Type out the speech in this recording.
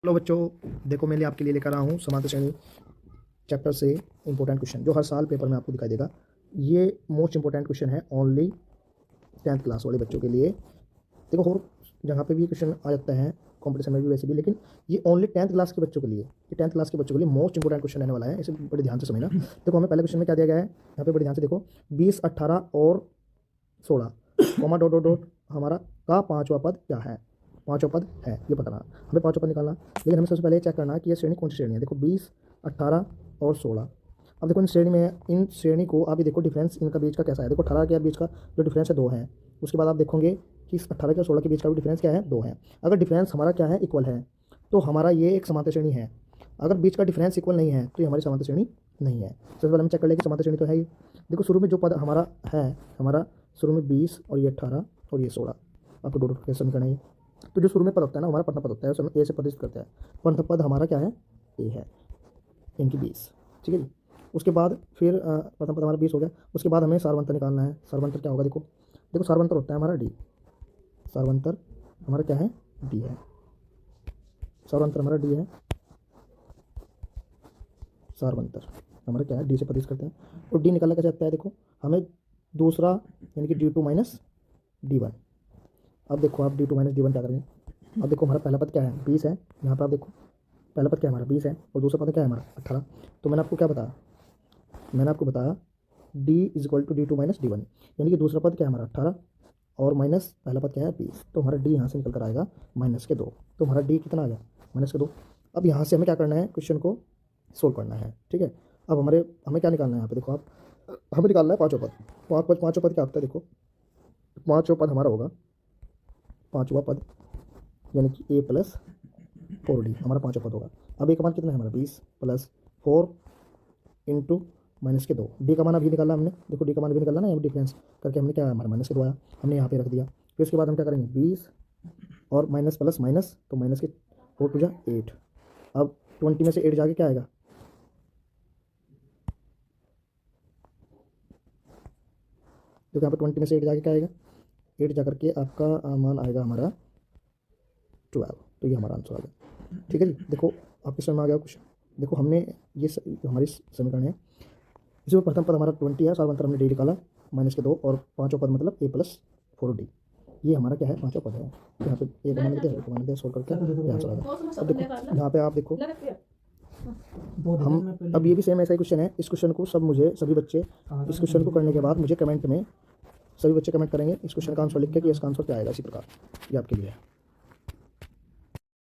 Hello बच्चों, देखो मैं आपके लिए लेकर आया हूँ समांतर श्रेणी चैप्टर से इंपॉर्टेंट क्वेश्चन जो हर साल पेपर में आपको दिखाई देगा। ये मोस्ट इंपॉर्टेंट क्वेश्चन है ओनली 10th क्लास वाले बच्चों के लिए। देखो और जहाँ पे भी क्वेश्चन आ जाता है कॉम्पिटिशन में भी वैसे भी, लेकिन ये ओनली 10th क्लास के बच्चों के लिए, ये 10th क्लास के बच्चों के लिए मोस्ट इंपॉर्टेंट क्वेश्चन रहने वाला है। इसे बड़े ध्यान से समझना। देखो हमें पहले क्वेश्चन में क्या दिया गया है, यहाँ पे बड़े ध्यान से देखो। 20, 18 और 16 कोमा डॉट डॉट डॉट हमारा का पाँचवा पद क्या है, पाँचवा पद है ये बताना, हमें पाँचवा पद निकालना। लेकिन हमें सबसे पहले ये चेक करना है कि ये श्रेणी कौन सी श्रेणी है। देखो 20, 18 और 16। अब देखो इन श्रेणी में, इन श्रेणी को आप ये देखो डिफरेंस इनका बीच का कैसा है। देखो 18 के बीच का जो डिफरेंस है 2 है। उसके बाद आप देखोगे कि इस 18 के और 16 के बीच का भी डिफरेंस क्या है, 2 है। अगर डिफरेंस हमारा क्या है, इक्वल है, तो हमारा ये एक समांतर श्रेणी है। अगर बीच का डिफरेंस इक्वल नहीं है तो ये हमारी समांतर श्रेणी नहीं है। सबसे पहले हम चेक कर लेंगे समांतर श्रेणी तो है ही। देखो शुरू में जो पद हमारा है, हमारा शुरू में 20 और ये 18 और ये 16, आपको दो कैसे समीकरण है ये। तो जो शुरू में पद होता है ना, हमारा प्रथम पद होता है, उसमें ए से प्रदर्शित करता है। प्रथम पद हमारा क्या है, ए है, इनकी 20, ठीक है जी। उसके बाद फिर प्रथम पद हमारा 20 हो गया। उसके बाद हमें सारवंतर निकालना है। सारवंतर क्या होगा, देखो देखो सारवंतर होता है हमारा डी। सारवंतर हमारा क्या है, डी है। सारवंतर हमारा डी है। सारवंतर हमारा क्या है, डी से प्रदर्शित करते हैं। और डी निकालना कैसे आता है, देखो हमें दूसरा यानी कि D2 माइनस D1। अब देखो आप D2 माइनस D1 क्या करेंगे। अब देखो हमारा पहला पद क्या है, 20 है। यहाँ पर आप देखो पहला पद क्या है हमारा, 20 है, और दूसरा पद क्या है हमारा, 18। तो मैंने आपको क्या बताया, मैंने आपको बताया D is equal to D2 minus D1, यानी कि दूसरा पद क्या है हमारा 18 और माइनस पहला पद क्या है 20। तो हमारा D यहाँ से निकल कर आएगा -2। तो हमारा D कितना आ गया, -2। अब यहाँ से हमें क्या करना है, क्वेश्चन को सोल्व करना है, ठीक है। अब हमें क्या निकालना है, यहाँ पे देखो आप, हमें निकालना है पाँचवा पद। पाँचवा पद क्या होता है, देखो पाँचवा पद हमारा होगा, पाँचवा पद यानी कि a प्लस 4d हमारा पाँचवा पद होगा। अब a का मान कितना है हमारा, 20 प्लस 4 इंटू -2। d का मान अभी निकाला हमने, देखो d का मान भी निकाला ना, यहाँ डिफरेंस करके हमने क्या हमारा -2 आया, हमने यहाँ पे रख दिया। फिर उसके बाद हम क्या करेंगे, 20 और माइनस प्लस माइनस, तो माइनस के 4 टू जा 8। अब 20 में से 8 जाके क्या आएगा, देखो यहाँ पर 20 में से 8 जाके क्या आएगा, 8 जा करके आपका मान आएगा हमारा 12। तो ये हमारा आंसर आ गया, ठीक है जी। देखो आपके समझ में आ गया कुछ। देखो हमने ये हमारी समीकरण है, इसमें प्रथम पद हमारा 20 है, सारवंतर हमने डी निकाला -2, और पाँचवा पद मतलब a प्लस 4d, ये हमारा क्या है, पाँचवा पद है। यहाँ पे एक मान लेते हैं, मान लेते हैं, सोल्व करके यहाँ चला गया। अब देखो यहाँ पे आप देखो हम, अब ये भी सेम ऐसा ही क्वेश्चन है। इस क्वेश्चन को सभी बच्चे इस क्वेश्चन को करने के बाद मुझे कमेंट में, सभी बच्चे कमेंट करेंगे इस क्वेश्चन का आंसर लिख के कि इसका आंसर क्या आएगा। इसी प्रकार ये आपके लिए है।